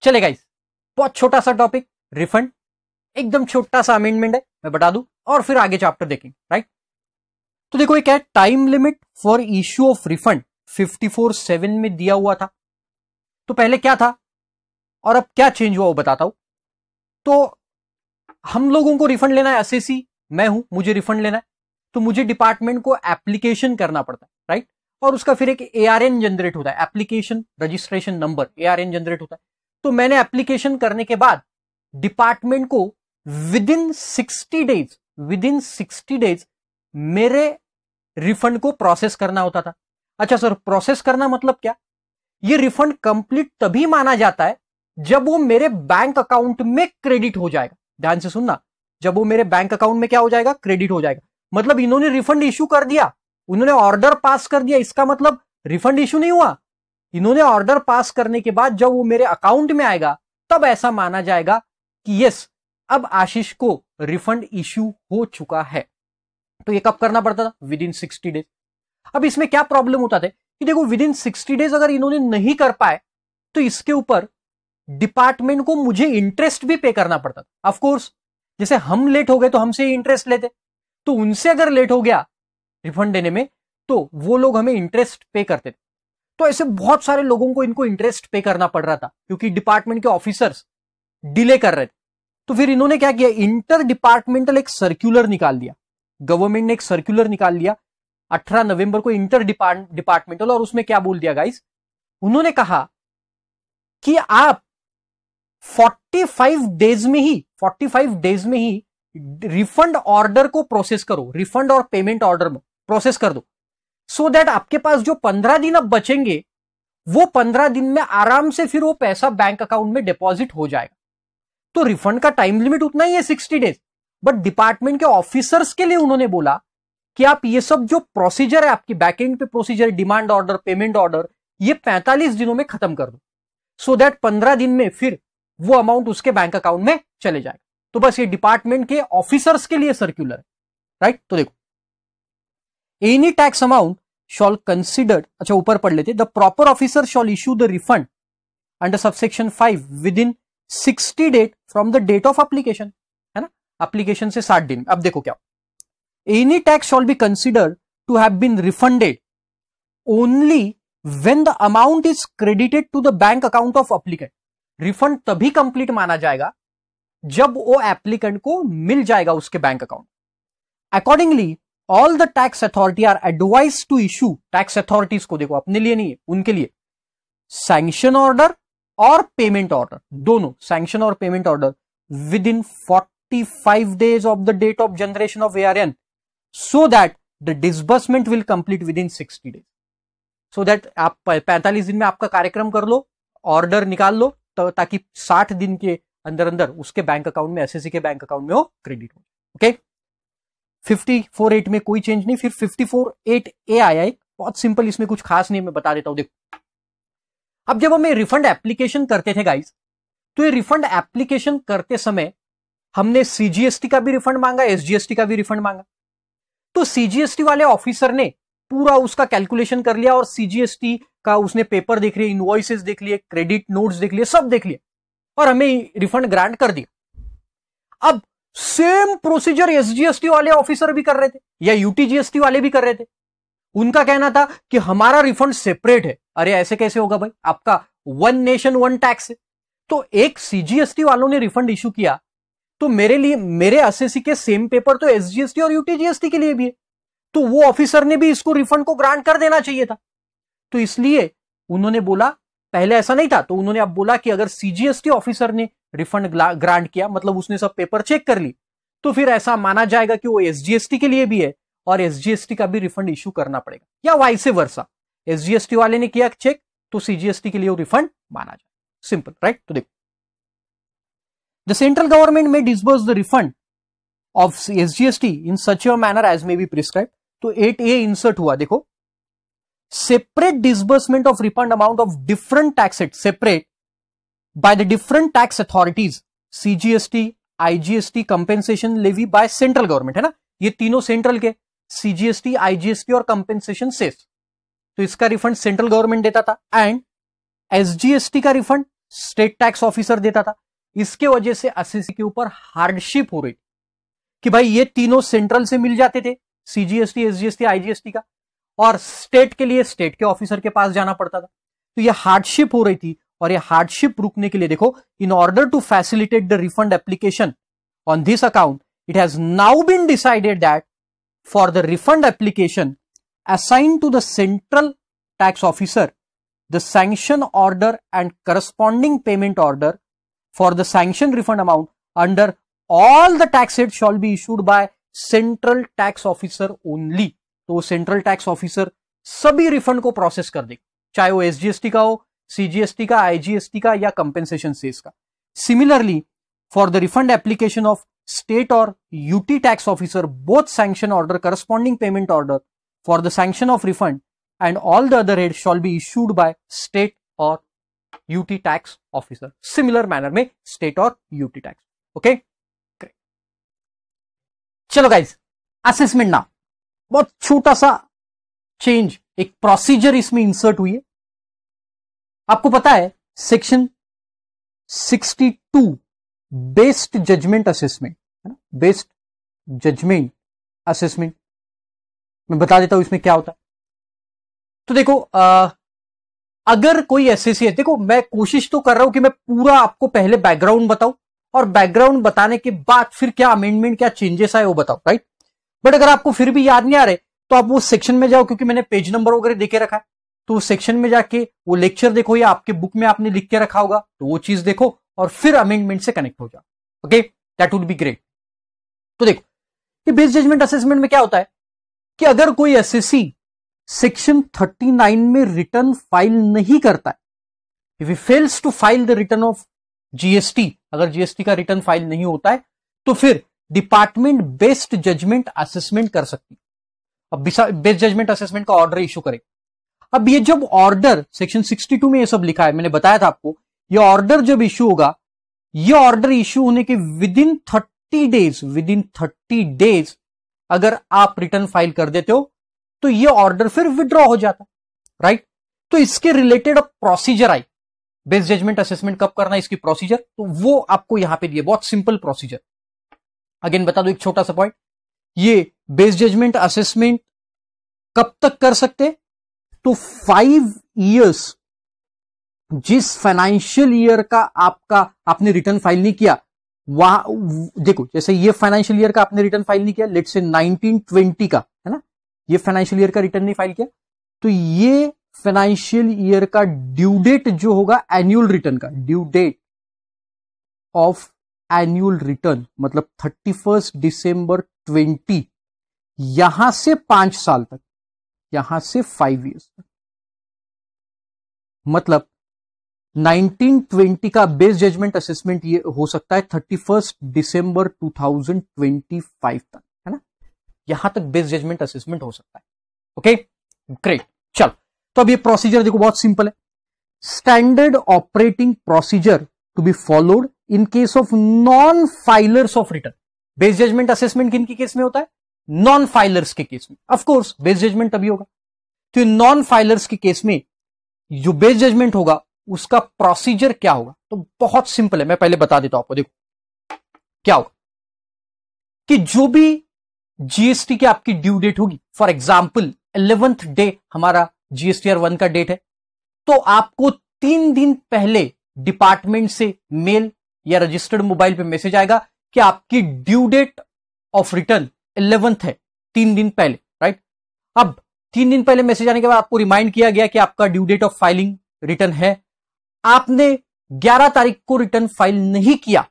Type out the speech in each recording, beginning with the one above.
चले गाइस, बहुत छोटा सा टॉपिक, रिफंड, एकदम छोटा सा अमेंडमेंट है, मैं बता दूं और फिर आगे चैप्टर देखेंगे, राइट। तो देखो ये क्या है, time limit for issue of refund 54(7) में दिया हुआ था। तो पहले क्या था और अब क्या चेंज हुआ वो बताता हूं। तो हम लोगों को रिफंड लेना है, एसएससी मैं हूं, मुझे रिफंड लेना है, तो मुझे डिपार्टमेंट को एप्लीकेशन करना पड़ता है, राइट। और उसका फिर एक एआरएन जनरेट होता है, application registration number, ARN generate होता है। तो मैंने एप्लीकेशन करने के बाद डिपार्टमेंट को विदिन 60 डेज मेरे रिफंड को प्रोसेस करना होता था। अच्छा सर, प्रोसेस करना मतलब क्या? ये रिफंड कंप्लीट तभी माना जाता है जब वो मेरे बैंक अकाउंट में क्रेडिट हो जाएगा। ध्यान से सुनना, जब वो मेरे बैंक अकाउंट में क्या हो जाएगा? क्रेडिट हो जाएगा। मतलब इन्होंने रिफंड इशू कर दिया, उन्होंने ऑर्डर पास कर दिया, इसका मतलब रिफंड इशू नहीं हुआ। इन्होंने ऑर्डर पास करने के बाद जब वो मेरे अकाउंट में आएगा तब ऐसा माना जाएगा कि यस, अब आशीष को रिफंड इशू हो चुका है। तो ये कब करना पड़ता था? Within 60 days. अब इसमें क्या प्रॉब्लम होता था कि देखो विदिन 60 डेज अगर इन्होंने नहीं कर पाए तो इसके ऊपर डिपार्टमेंट को मुझे इंटरेस्ट भी पे करना पड़ता था। ऑफ कोर्स, जैसे हम लेट हो गए तो हमसे इंटरेस्ट लेते, तो उनसे अगर लेट हो गया रिफंड देने में तो वो लोग हमें इंटरेस्ट पे करते थे। तो ऐसे बहुत सारे लोगों को इनको इंटरेस्ट पे करना पड़ रहा था क्योंकि डिपार्टमेंट के ऑफिसर्स डिले कर रहे थे। तो फिर इन्होंने क्या किया, इंटर डिपार्टमेंटल एक सर्कुलर निकाल दिया, गवर्नमेंट ने एक सर्कुलर निकाल लिया 18 नवंबर को, इंटर डिपार्टमेंटल। और उसमें क्या बोल दिया गाइस, उन्होंने कहा कि आप 45 डेज में ही रिफंड ऑर्डर को प्रोसेस करो, रिफंड और पेमेंट ऑर्डर में प्रोसेस कर दो, सो दैट आपके पास जो 15 दिन अब बचेंगे वो 15 दिन में आराम से फिर वो पैसा बैंक अकाउंट में डिपॉजिट हो जाएगा। तो रिफंड का टाइम लिमिट उतना ही है 60 डेज, बट डिपार्टमेंट के ऑफिसर्स के लिए उन्होंने बोला कि आप ये सब जो प्रोसीजर है आपकी बैकएंड पे procedure, demand order, payment order, ये 45 दिनों में खत्म कर दो, सो दैट 15 दिन में फिर वो अमाउंट उसके बैंक अकाउंट में चले जाएगा। तो बस ये डिपार्टमेंट के ऑफिसर्स के लिए सर्कुलर है, राइट। तो देखो, any tax amount shall considered, अच्छा ऊपर पढ़ लेते, the proper officer shall issue the refund under subsection 5 within 60 days from the date of application, है ना, एप्लीकेशन से 60 दिन। अब देखो क्या, any tax shall be considered to have been refunded only when the amount is credited to the bank account of applicant. Refund तभी complete माना जाएगा जब वो एप्लीकेंट को मिल जाएगा उसके bank account. Accordingly all the tax authority are advise to issue, tax authorities को देखो अपने लिए नहीं है, उनके लिए सैंक्शन ऑर्डर और पेमेंट ऑर्डर, दोनों सैंक्शन और payment order within 45 days of the date of generation of ARN, so that the disbursement will complete within 60 days. So that आप 45 दिन में आपका कार्यक्रम कर लो, ऑर्डर निकाल लो, तो ताकि 60 दिन के अंदर अंदर उसके बैंक अकाउंट में, एसएससी के बैंक अकाउंट में वो क्रेडिट हो। ओके, 54(8) में कोई चेंज नहीं, फिर 54(8)A आया एक, बहुत सिंपल, इसमें कुछ खास नहीं, मैं बता देता हूं। देखो, अब जब हमें रिफंड एप्लीकेशन करते थे गाइस, तो ये रिफंड एप्लीकेशन करते समय हमने CGST का भी रिफंड मांगा, SGST का भी रिफंड मांगा। तो CGST वाले ऑफिसर ने पूरा उसका कैलकुलेशन कर लिया और CGST का उसने पेपर देख लिए, इनवॉइसेस देख लिए, क्रेडिट नोट्स देख लिए, सब देख लिए और हमें रिफंड ग्रांट कर दिया। अब सेम प्रोसीजर SGST वाले ऑफिसर भी कर रहे थे या UTGST वाले भी कर रहे थे। उनका कहना था कि हमारा रिफंड सेपरेट है। अरे ऐसे कैसे होगा भाई, आपका वन नेशन वन टैक्स है। तो एक CGST वालों ने रिफंड इशू किया तो मेरे लिए, मेरे एसएससी के सेम पेपर तो SGST और UTGST के लिए भी है, तो वो ऑफिसर ने भी इसको रिफंड को ग्रांट कर देना चाहिए था। तो इसलिए उन्होंने बोला, पहले ऐसा नहीं था, तो उन्होंने अब बोला कि अगर CGST ऑफिसर ने रिफंड ग्रांट किया, मतलब उसने सब पेपर चेक कर ली, तो फिर ऐसा माना जाएगा कि वो SGST के लिए भी है और SGST का भी रिफंड इशू करना पड़ेगा, या वाइस वर्सा, SGST वाले ने किया चेक तो CGST के लिए वो रिफंड माना जाए। Simple, right. तो देखो, द सेंट्रल गवर्नमेंट में disburse the refund of SGST in such a manner as may be prescribe. तो 8A इंसर्ट हुआ, देखो, separate disbursement of refund amount of different taxes separate by the different tax authorities, CGST, IGST, compensation levy by central government, है ना, ये तीनों central के, CGST, IGST और compensation cess. तो इसका रिफंड सेंट्रल गवर्नमेंट देता था, एंड SGST का रिफंड स्टेट टैक्स ऑफिसर देता था। इसके वजह से एसएससी के ऊपर हार्डशिप हो रही थी कि भाई ये तीनों सेंट्रल से मिल जाते थे, सीजीएसटी, एसजीएसटी, आईजीएसटी का, और स्टेट के लिए स्टेट के ऑफिसर के पास जाना पड़ता था। तो ये हार्डशिप हो रही थी, और ये हार्डशिप रुकने के लिए देखो, in order to facilitate the refund application on this account, it has now been decided that for the refund application assigned to the central tax officer, the sanction order and corresponding payment order for the sanction refund amount under all the tax heads shall be issued by central tax officer only। तो central tax officer सभी refund को process कर देगा, चाहे वो SGST का हो, CGST का, आईजीएसटी का, या कंपेंसेशन सेस का। Similarly for the refund application of state और UT tax officer, both sanction order, corresponding payment order for the sanction of refund and all the other heads shall be issued by state or UT tax officer। Similar manner में state और UT tax। Okay? Great। चलो guys, assessment ना बहुत छोटा सा change, एक procedure इसमें insert हुई है। आपको पता है सेक्शन 62 बेस्ड जजमेंट असेसमेंट है ना, बेस्ड जजमेंट असेसमेंट, मैं बता देता हूं इसमें क्या होता है। तो देखो, अगर कोई एसएससी है, देखो मैं कोशिश तो कर रहा हूं कि मैं पूरा आपको पहले बैकग्राउंड बताऊं, और बैकग्राउंड बताने के बाद फिर क्या अमेंडमेंट, क्या चेंजेस आए वो बताओ, राइट। बट अगर आपको फिर भी याद नहीं आ रहे तो आप वो सेक्शन में जाओ, क्योंकि मैंने पेज नंबर वगैरह देके रखा है, तो उस सेक्शन में जाके वो लेक्चर देखो, या आपके बुक में आपने लिख के रखा होगा तो वो चीज देखो, और फिर अमेंडमेंट से कनेक्ट हो जाओ। Okay, that would be great. तो देखो, ये बेस्ड जजमेंट असेसमेंट में क्या होता है कि अगर कोई एसएससी सेक्शन 39 में रिटर्न फाइल नहीं करता है, if he fails to file the return of GST, अगर जीएसटी का रिटर्न फाइल नहीं होता है तो फिर डिपार्टमेंट बेस्ड जजमेंट असेसमेंट कर सकती है। अब बेस्ड जजमेंट असेसमेंट का ऑर्डर इशू करे। अब ये जब ऑर्डर, सेक्शन 62 में ये सब लिखा है, मैंने बताया था आपको, ये ऑर्डर जब इशू होगा, ये ऑर्डर इशू होने के विद इन 30 डेज अगर आप रिटर्न फाइल कर देते हो तो ये ऑर्डर फिर विड्रॉ हो जाता, राइट। तो इसके रिलेटेड प्रोसीजर आई, बेस्ड जजमेंट असेसमेंट कब करना है, इसकी प्रोसीजर, तो वो आपको यहां पे दिए, बहुत सिंपल प्रोसीजर। अगेन बता दो एक छोटा सा पॉइंट, ये बेस्ड जजमेंट असेसमेंट कब तक कर सकते, तो 5 इयर्स, जिस फाइनेंशियल ईयर का आपने रिटर्न फाइल नहीं किया, वहां देखो, जैसे ये फाइनेंशियल ईयर का आपने रिटर्न फाइल नहीं किया, लेट्स से 1920 का है ना, ये फाइनेंशियल ईयर का रिटर्न नहीं फाइल किया, तो ये फाइनेंशियल ईयर का ड्यू डेट जो होगा एनुअल रिटर्न का, due date of annual return मतलब 31 दिसंबर 20, यहां से 5 साल तक, यहां से 5 इयर्स तक, मतलब 1920 का बेस्ड जजमेंट असेसमेंट ये हो सकता है 31 दिसंबर 2025 तक, है ना, यहां तक बेस्ड जजमेंट असेसमेंट हो सकता है। Okay, great. चल, तो अब ये प्रोसीजर देखो बहुत सिंपल है। Standard operating procedure to be followed in case of non filers of return. Based judgement assessment किन के केस में होता है, नॉन फाइलर्स के केस में। ऑफ कोर्स बेस्ड जजमेंट तभी होगा, तो नॉन फाइलर्स के केस में जो बेस्ड जजमेंट होगा उसका प्रोसीजर क्या होगा, तो बहुत सिंपल है, मैं पहले बता देता हूं आपको। देखो क्या होगा कि जो भी जीएसटी की आपकी ड्यू डेट होगी, फॉर एग्जांपल 11th डे हमारा जीएसटीआर 1 का डेट है, तो आपको 3 दिन पहले डिपार्टमेंट से मेल या रजिस्टर्ड मोबाइल पे मैसेज आएगा कि आपकी due date of return 11th है, 3 दिन पहले, राइट। अब 3 दिन पहले मैसेज आने के बाद आपको रिमाइंड किया गया कि आपका due date of filing return है, आपने 11 तारीख को रिटर्न फाइल नहीं किया,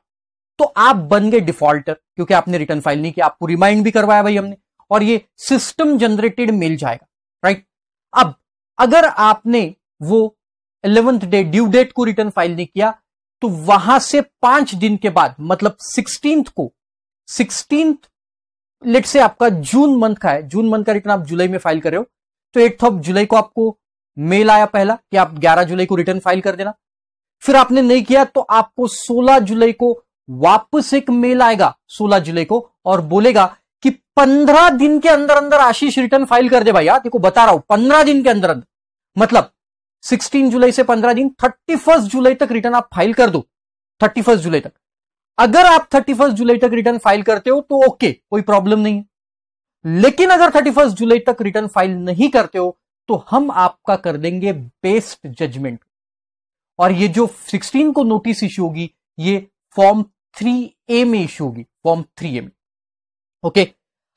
तो आप बन गए डिफॉल्टर, क्योंकि आपने रिटर्न फाइल नहीं किया, आपको रिमाइंड भी करवाया भाई हमने, और ये सिस्टम जनरेटेड मेल जाएगा, राइट। अब अगर आपने वो 11th डे ड्यू डेट को रिटर्न फाइल नहीं किया, तो वहां से 5 दिन के बाद, मतलब 16th लेट से आपका जून मंथ का है, जून मंथ का रिटर्न आप जुलाई में फाइल कर रहे हो, तो 8 जुलाई को आपको मेल आया पहला कि आप 11 जुलाई को रिटर्न फाइल कर देना। फिर आपने नहीं किया तो आपको 16 जुलाई को वापस एक मेल आएगा, 16 जुलाई को, और बोलेगा कि 15 दिन के अंदर अंदर आशीष रिटर्न फाइल कर दे भाई। यार देखो बता रहा हूं, 15 दिन के अंदर अंदर, मतलब 16 जुलाई से 15 दिन, 31 जुलाई तक रिटर्न आप फाइल कर दो। 31 जुलाई तक अगर आप 31 जुलाई तक रिटर्न फाइल करते हो तो ओके, कोई प्रॉब्लम नहीं है। लेकिन अगर 31 जुलाई तक रिटर्न फाइल नहीं करते हो तो हम आपका कर देंगे बेस्ड जजमेंट। और ये जो 16 को नोटिस इश्यू होगी ये फॉर्म 3A में इश्यू होगी, फॉर्म 3A में। ओके,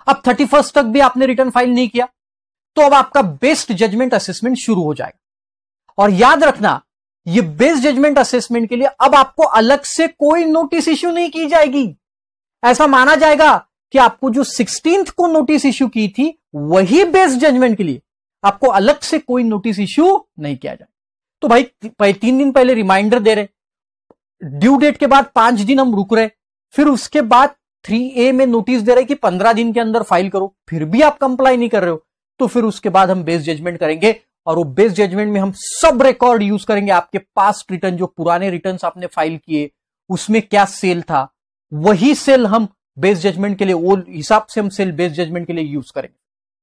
अब 31 तक भी आपने रिटर्न फाइल नहीं किया तो अब आपका बेस्ड जजमेंट असेसमेंट शुरू हो जाएगा। और याद रखना, ये बेस्ड जजमेंट असेसमेंट के लिए अब आपको अलग से कोई नोटिस इश्यू नहीं की जाएगी। ऐसा माना जाएगा कि आपको जो 16th को नोटिस इश्यू की थी वही बेस्ड जजमेंट के लिए, आपको अलग से कोई नोटिस इश्यू नहीं किया जाए। तो भाई 3 दिन पहले रिमाइंडर दे रहे, ड्यू डेट के बाद 5 दिन हम रुक रहे, फिर उसके बाद 3A में नोटिस दे रहे कि 15 दिन के अंदर फाइल करो, फिर भी आप कंप्लाई नहीं कर रहे हो, तो फिर उसके बाद हम बेस्ड जजमेंट करेंगे। और वो बेस्ड जजमेंट में हम सब रिकॉर्ड यूज करेंगे, आपके पास्ट रिटर्न, जो पुराने रिटर्न्स आपने फाइल किए उसमें क्या सेल था, वही सेल हम बेस्ड जजमेंट के लिए, वो हिसाब से हम सेल बेस्ड जजमेंट के लिए यूज करेंगे।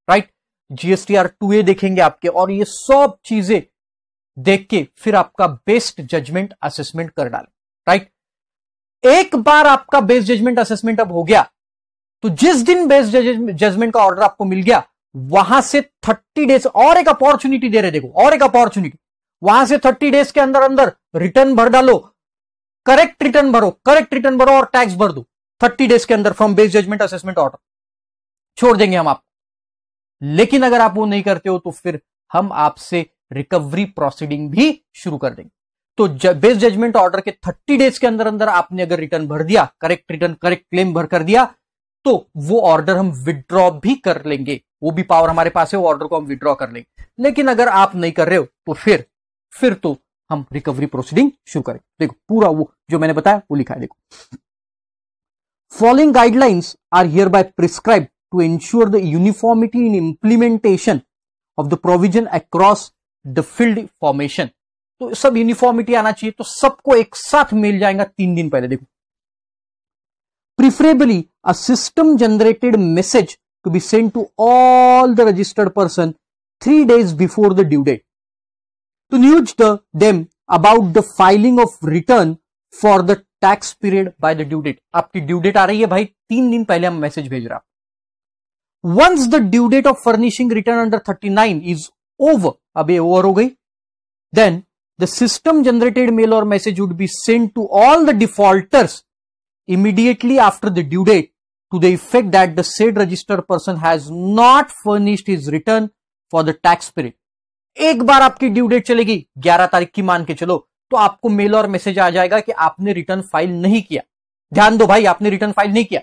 राइट, GSTR 2A देखेंगे आपके, और ये सब चीजें देख के फिर आपका बेस्ड जजमेंट असेसमेंट कर डालें। राइट, एक बार आपका बेस्ड जजमेंट असेसमेंट अब हो गया तो जिस दिन बेस्ड जजमेंट का ऑर्डर आपको मिल गया वहां से 30 डेज और एक अपॉर्चुनिटी दे रहे, देखो और एक अपॉर्चुनिटी, वहां से 30 डेज के अंदर अंदर रिटर्न भर डालो, करेक्ट रिटर्न भरो और टैक्स भर दो 30 डेज के अंदर from based judgement assessment order, छोड़ देंगे हम आपको। लेकिन अगर आप वो नहीं करते हो तो फिर हम आपसे रिकवरी प्रोसीडिंग भी शुरू कर देंगे। तो बेस्ड जजमेंट ऑर्डर के 30 डेज के अंदर अंदर आपने अगर रिटर्न भर दिया, करेक्ट रिटर्न, करेक्ट क्लेम भर कर दिया, तो वो ऑर्डर हम विड्रॉ भी कर लेंगे, वो भी पावर हमारे पास है, वो ऑर्डर को हम विड्रॉ कर लेंगे। लेकिन अगर आप नहीं कर रहे हो तो फिर तो हम रिकवरी प्रोसीडिंग शुरू करें। देखो पूरा वो जो मैंने बताया वो लिखा है, देखो, following guidelines are hereby prescribe to ensure the uniformity in implementation of the provision across the field formation. तो सब यूनिफॉर्मिटी आना चाहिए, तो सबको एक साथ मिल जाएगा 3 दिन पहले। देखो, preferably a system generated message to be sent to all the registered person 3 days before the due date to nudge them about the filing of return for the tax period by the due date। आपकी due date आ रही है भाई, 3 दिन पहले हम message भेज रहा। Once the due date of furnishing return under 39 is over, अब ये ओवर हो गई, then the system generated mail or message would be sent to all the defaulters immediately after the due date to the effect that the said registered person has not furnished his return for the tax period। एक बार आपकी due date चलेगी 11 तारीख की मान के चलो, तो आपको मेल और मैसेज आ जाएगा कि आपने रिटर्न फाइल नहीं किया। ध्यान दो भाई, आपने रिटर्न फाइल नहीं किया।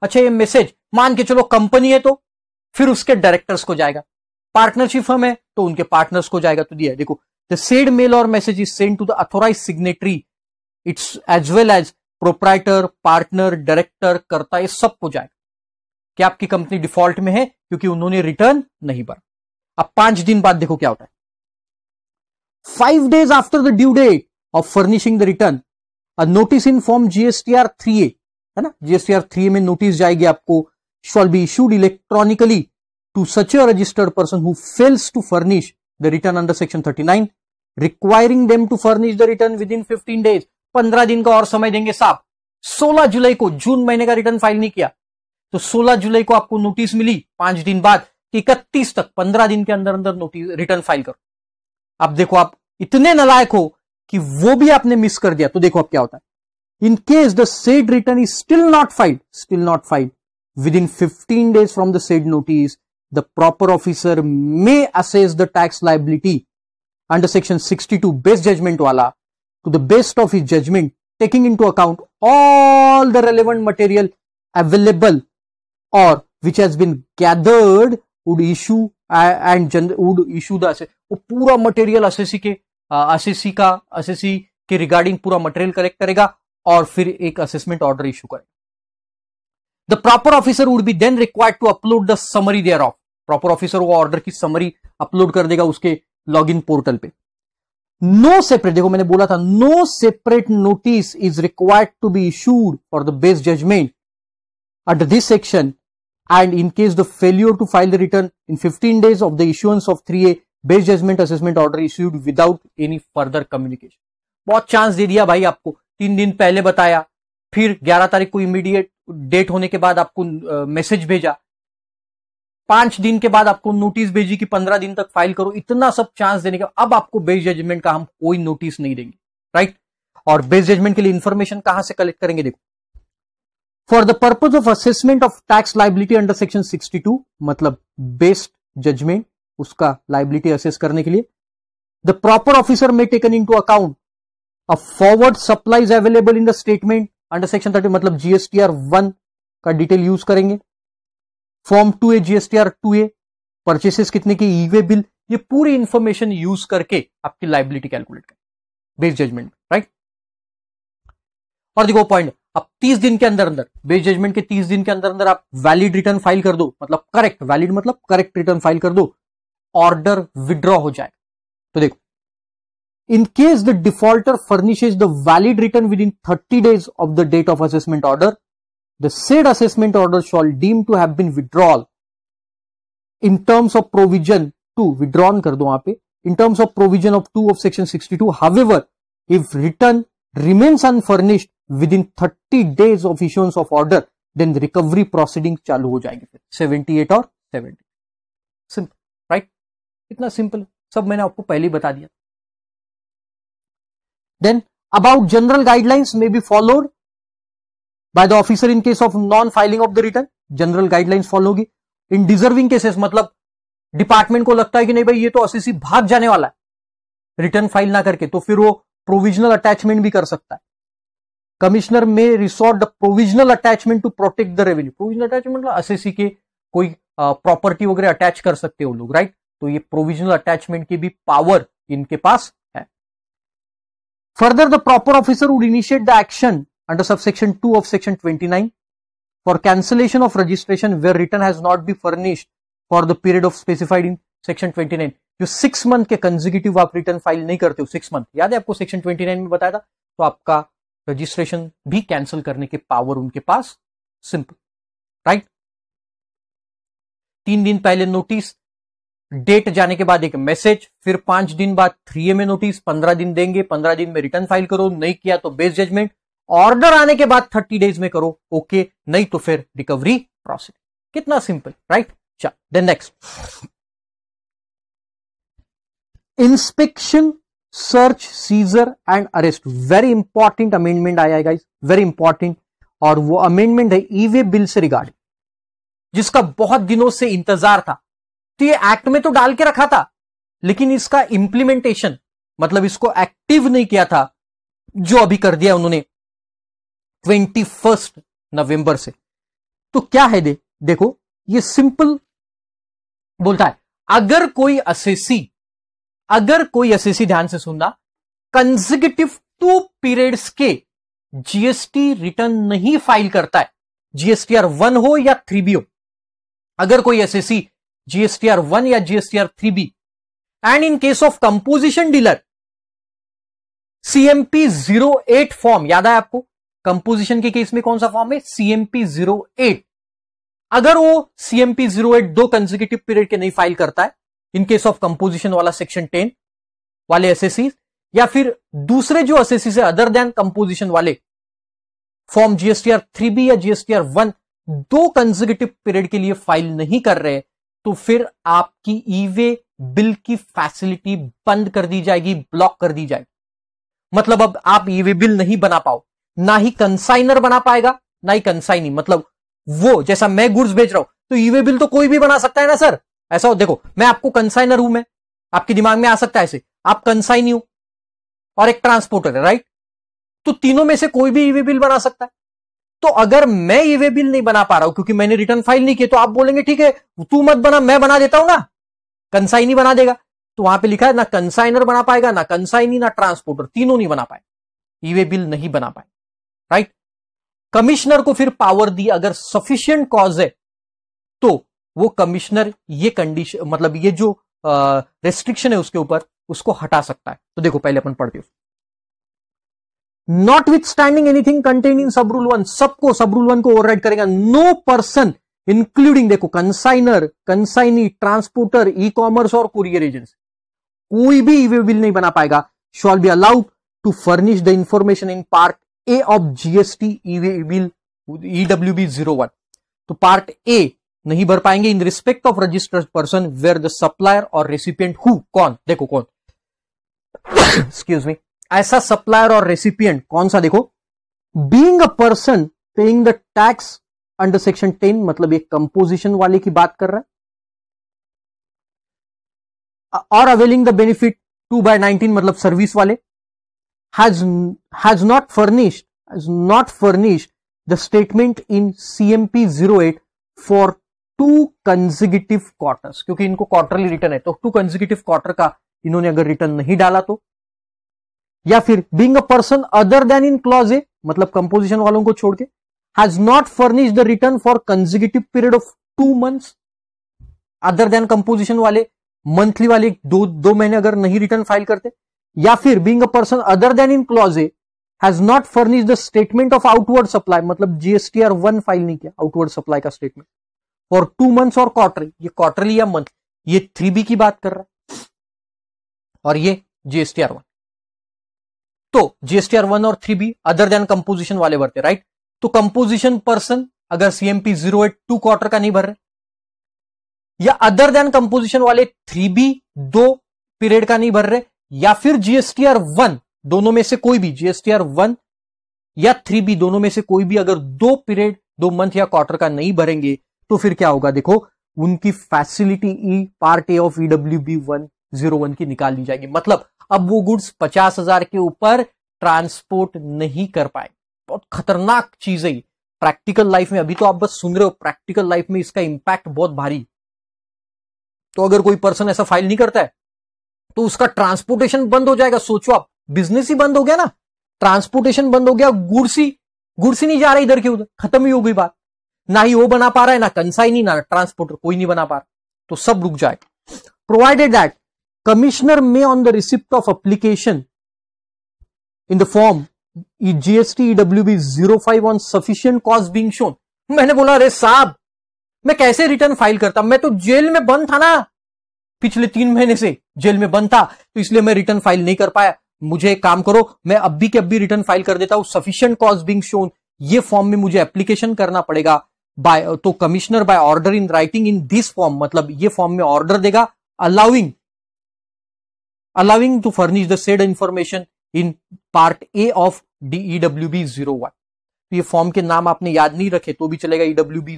अच्छा, ये मैसेज मान के चलो कंपनी है तो फिर उसके डायरेक्टर्स को जाएगा, पार्टनरशिप फर्म है तो उनके पार्टनर्स को जाएगा। तो दिया है, देखो, द सेड मेल और message is send to the authorized signatory, it's as well as proprietor, partner, director, karta, ये सबको जाएगा कि आपकी कंपनी डिफॉल्ट में है क्योंकि उन्होंने रिटर्न नहीं भरा। अब 5 दिन बाद देखो क्या होता है। 5 days after the due date of furnishing the return, a notice in form GSTR 3A, है ना, GSTR 3A में नोटिस जाएगी आपको, shall be issued electronically to such a registered person who fails to furnish the return under section 39, requiring them to furnish the return within 15 days। 15 दिन का और समय देंगे साहब। 16 जुलाई को, जून महीने का रिटर्न फाइल नहीं किया तो 16 जुलाई को आपको नोटिस मिली 5 दिन बाद कि 31 तक 15 दिन के अंदर अंदर नोटिस रिटर्न फाइल करो। अब देखो, आप इतने नालायक हो कि वो भी आपने मिस कर दिया, तो देखो अब क्या होता है। In case the said return is still not filed within 15 days from the said notice, the proper officer may assess the tax liability under section 62 best judgement वाला to the best of his judgment, taking into account all the relevant material available or which has been gathered, would issue would issue the वो पूरा material assessee के regarding पूरा material collect करेगा और फिर एक assessment order issue करेगा। The proper officer would be then required to upload the summary thereof. Proper officer वो ऑर्डर की समरी अपलोड कर देगा उसके लॉगिन पोर्टल पे। नो सेपरेट, देखो मैंने बोला था, no separate notice is required to be issued for the based judgement under this section, and in case the failure to file the return in 15 days of the issuance of 3A, base judgement assessment order issued without any further communication. बहुत chance दे दिया भाई आपको, 3 दिन पहले बताया, फिर 11 तारीख को इमीडिएट डेट होने के बाद आपको मैसेज भेजा, 5 दिन के बाद आपको नोटिस भेजी कि 15 दिन तक फाइल करो। इतना सब चांस देने के बाद अब आपको बेस जजमेंट का हम कोई नोटिस नहीं देंगे, राइट। और बेस जजमेंट के लिए इंफॉर्मेशन कहां से कलेक्ट करेंगे, देखो, for the purpose of assessment of tax liability under section 62, मतलब बेस्ड जजमेंट, उसका लाइबिलिटी असेस करने के लिए, द प्रॉपर ऑफिसर में taken into account a forward supplies available in the statement under section 30, मतलब जीएसटीआर 1 का डिटेल यूज करेंगे, form 2A GSTR 2A, purchases कितने की, ई वे बिल, ये पूरी इंफॉर्मेशन यूज करके आपकी लाइबिलिटी कैलकुलेट करें बेस जजमेंट, राइट। और देखो पॉइंट, अब 30 दिन के अंदर बेस जजमेंट के 30 दिन के अंदर आप वैलिड रिटर्न फाइल कर दो, मतलब करेक्ट, वैलिड मतलब करेक्ट रिटर्न फाइल कर दो, ऑर्डर विड्रॉ हो जाएगा। तो देखो, in case the defaulter furnishes the valid return within 30 days of the date of assessment order, the said assessment order shall deem to have been withdrawal in terms of provision 2, withdrawn कर दो वहां पे, in terms of provision of 2 of section 62, however if return remains unfurnished with in 30 days of issuance of order, then recovery proceeding चालू हो जाएगी फिर 78 और 70। Simple, right, इतना सिंपल, सब मैंने आपको पहले ही बता दिया। देन अबाउट जनरल गाइडलाइंस में be followed by the officer in case of non filing of the return, general guidelines follow होगी। इन डिजर्विंग केसेस, मतलब डिपार्टमेंट को लगता है कि नहीं भाई ये तो असेसी भाग जाने वाला है रिटर्न फाइल ना करके, तो फिर वो प्रोविजनल अटैचमेंट भी कर सकता है। कमिश्नर में resort the provisional attachment to protect the revenue, provisional attachment मतलब असेसी के कोई प्रॉपर्टी वगैरह अटैच कर सकते हो लोग, राइट। तो ये प्रोविजनल अटैचमेंट की भी पावर इनके पास है। Further the proper officer would initiate the action under subsection 2 of section 29 for cancellation of registration where return has not be furnished for the period of specified in section 29। जो 6 month के consecutive आप return file नहीं करते हो, 6 month, याद है आपको section 29 में बताया था, तो आपका रजिस्ट्रेशन भी कैंसिल करने के पावर उनके पास, सिंपल, राइट। 3 दिन पहले नोटिस, डेट जाने के बाद एक मैसेज, फिर 5 दिन बाद 3A में नोटिस, 15 दिन देंगे, 15 दिन में रिटर्न फाइल करो, नहीं किया तो बेस जजमेंट, ऑर्डर आने के बाद 30 days में करो, ओके, नहीं तो फिर रिकवरी प्रोसीड। कितना सिंपल, राइट। चल then next, inspection, search, seizure and arrest, very important amendment आया है गाइस, वेरी इंपॉर्टेंट। और वो अमेंडमेंट है ई वे बिल से रिगार्डिंग, जिसका बहुत दिनों से इंतजार था। तो ये एक्ट में तो डाल के रखा था, लेकिन इसका इंप्लीमेंटेशन, मतलब इसको एक्टिव नहीं किया था, जो अभी कर दिया उन्होंने 21 नवंबर से। तो क्या है देखो, ये सिंपल बोलता है, अगर कोई असेसी, ध्यान से सुनना, कंसेक्यूटिव 2 पीरियड्स के जीएसटी रिटर्न नहीं फाइल करता है, जीएसटीआर 1 हो या 3B हो, अगर कोई एसएससी जीएसटीआर 1 या GSTR 3B, and in case of composition dealer CMP 08 form, याद है आपको कंपोजिशन के केस में कौन सा फॉर्म है, CMP 08। अगर वो CMP 08 2 कंसेक्यूटिव पीरियड के नहीं फाइल करता है, इन केस ऑफ कंपोजिशन वाला सेक्शन 10 वाले एसएससी, या फिर दूसरे जो एसएससी से अदर देन कंपोजिशन वाले फॉर्म जीएसटीआर 3B या जीएसटीआर 1 2 कंसेक्यूटिव पीरियड के लिए फाइल नहीं कर रहे, तो फिर आपकी ई वे बिल की फैसिलिटी बंद कर दी जाएगी, ब्लॉक कर दी जाएगी। मतलब अब आप ई वे बिल नहीं बना पाओ, ना ही कंसाइनर बना पाएगा, ना ही कंसाइनी, मतलब वो जैसा मैं गुड्स बेच रहा हूं तो ई वे बिल तो कोई भी बना सकता है ना सर, ऐसा हो। देखो मैं आपको कंसाइनर हूं, मैं आपके दिमाग में आ सकता है ऐसे, आप कंसाइनी हो और एक ट्रांसपोर्टर है, राइट। तो तीनों में से कोई भी ई वे बिल बना सकता है। तो अगर मैं ई वे बिल नहीं बना पा रहा हूं क्योंकि मैंने रिटर्न फाइल नहीं की, तो आप बोलेंगे ठीक है तू मत बना, मैं बना देता हूं ना, कंसाइनी बना देगा। तो वहां पे लिखा है ना कंसाइनर बना पाएगा, ना कंसाइनी, ना ट्रांसपोर्टर, तीनों नहीं बना पाए, ई वे बिल नहीं बना पाए, राइट। कमिश्नर को फिर पावर दी, अगर सफिशिएंट कॉज है तो वो कमिश्नर ये कंडीशन, मतलब ये जो रेस्ट्रिक्शन है उसके ऊपर, उसको हटा सकता है। तो देखो पहले अपन पढ़ते हैं, notwithstanding anything contained in sub rule 1, सबको सब रूल 1 को ओवरराइड करेगा। नो पर्सन इंक्लूडिंग, देखो consignor, consignee, transporter, e commerce और कुरियर एजेंसी, कोई भी ई वे बिल नहीं बना पाएगा, shall be allowed to furnish the information in part A of GST e way bill EWB 01। तो पार्ट ए नहीं भर पाएंगे in respect of registered person where the supplier और रेसिपिएंट हु, कौन, देखो कौन, एक्सक्यूज मी, ऐसा सप्लायर और रेसिपिएंट कौन सा, देखो, being a person paying the tax under section 10, मतलब एक कंपोजिशन वाले की बात कर रहा है, और अवेलिंग द बेनिफिट 2/19 मतलब सर्विस वाले, has not furnished the statement in CMP 08 for 2 consecutive quarters, क्योंकि इनको क्वार्टरली रिटर्न है, तो 2 consecutive क्वार्टर का इन्होंने अगर रिटर्न नहीं डाला तो, या फिर being a person other then in clause A, मतलब कंपोजिशन वालों को छोड़ के, has not furnish the return for consecutive period of 2 months, other than composition वाले मंथली वाले दो महीने अगर नहीं रिटर्न फाइल करते, या फिर being a person other then in clause A has not furnish the statement of outward supply, मतलब GSTR 1 फाइल नहीं किया आउटवर्ड सप्लाई का स्टेटमेंट फॉर 2 months और क्वार्टरली, ये क्वार्टरली या मंथ, ये 3B की बात कर रहा है, और ये GSTR 1। तो GSTR 1 और 3B अदर देन कंपोजिशन वाले भरते, राइट। तो कंपोजिशन पर्सन अगर CMP 08 2 क्वार्टर का नहीं भर रहे, या अदर देन कंपोजिशन वाले 3B 2 पीरियड का नहीं भर रहे, या फिर GSTR 1 दोनों में से कोई भी, GSTR 1 या 3B दोनों में से कोई भी अगर 2 पीरियड 2 मंथ या क्वार्टर का नहीं भरेंगे, तो फिर क्या होगा, देखो उनकी facility E part A of EWB 101 की निकाल ली जाएगी। मतलब अब वो गुड्स 50,000 के ऊपर ट्रांसपोर्ट नहीं कर पाए। बहुत खतरनाक चीज है प्रैक्टिकल लाइफ में। अभी तो आप बस सुन रहे हो, प्रैक्टिकल लाइफ में इसका इंपैक्ट बहुत भारी। तो अगर कोई पर्सन ऐसा फाइल नहीं करता है तो उसका ट्रांसपोर्टेशन बंद हो जाएगा। सोचो आप, बिजनेस ही बंद हो गया ना, ट्रांसपोर्टेशन बंद हो गया, गुड्स ही नहीं जा रहा इधर के उधर, खत्म ही हो गई बात। ना ही वो बना पा रहा है, ना कंसाइनी, ना ट्रांसपोर्टर, कोई नहीं बना पा रहा, तो सब रुक जाएगा। प्रोवाइडेड दैट कमिश्नर में on the receipt of application in the form GST EWB 05 on sufficient cause being shown. मैंने बोला अरे साहब मैं कैसे रिटर्न फाइल करता, मैं तो जेल में बंद था ना, पिछले 3 महीने से जेल में बंद था, तो इसलिए मैं रिटर्न फाइल नहीं कर पाया। मुझे एक काम करो, मैं अभी के अभी रिटर्न फाइल कर देता हूं, सफिशिएंट कॉज बीइंग शोन, ये फॉर्म में मुझे एप्लीकेशन करना पड़ेगा बाय, तो commissioner by order in writing in this form, मतलब ये फॉर्म में ऑर्डर देगा allowing to furnish the said information in part A of EWB 01। तो ये फॉर्म के नाम आपने याद नहीं रखे तो भी चलेगा, EWB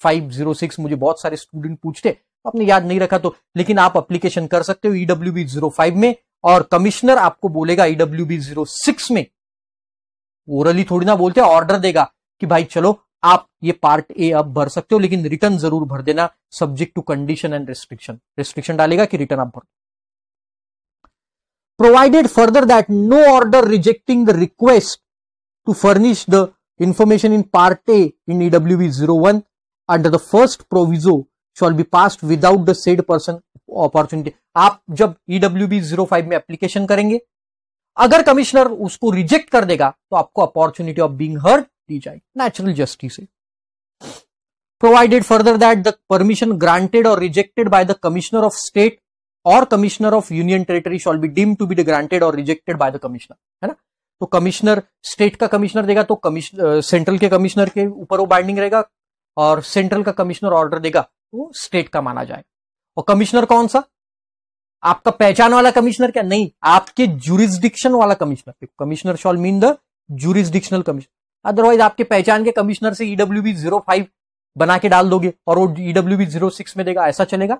05, 06, मुझे बहुत सारे स्टूडेंट पूछते, आपने याद नहीं रखा तो, लेकिन आप एप्लीकेशन कर सकते हो EWB 05 में, और कमिश्नर आपको बोलेगा EWB 06 में, ओरली थोड़ी ना बोलते, ऑर्डर देगा कि भाई चलो आप ये पार्ट ए अब भर सकते हो, लेकिन रिटर्न जरूर भर देना, subject to condition and restriction डालेगा कि रिटर्न आप भर। Provided further that no order rejecting the request to furnish the information in Part A in EWB 01 under the first proviso shall be passed without the said person opportunity। आप जब EWB 05 में application करेंगे, अगर commissioner उसको reject कर देगा तो आपको अपॉर्चुनिटी ऑफ बीइंग हर्ड दी जाएगी, नेचुरल जस्टिस है। Provided further that the permission granted or rejected by the commissioner of state और commissioner of union territory shall be deemed to be granted और rejected by the commissioner, है ना। तो commissioner state का commissioner देगा तो central के commissioner के ऊपर वो बाइंडिंग रहेगा, और सेंट्रल का कमिश्नर ऑर्डर देगा वो स्टेट का माना जाएगा। और कमिश्नर कौन सा, आपका पहचान वाला कमिश्नर क्या, नहीं, आपके ज्यूरिसडिक्शन वाला commissioner. Commissioner shall mean the jurisdictional commissioner, otherwise आपके पहचान के कमिश्नर से EWB 05 बना के डाल दोगे और वो EWB 06 में देगा, ऐसा चलेगा,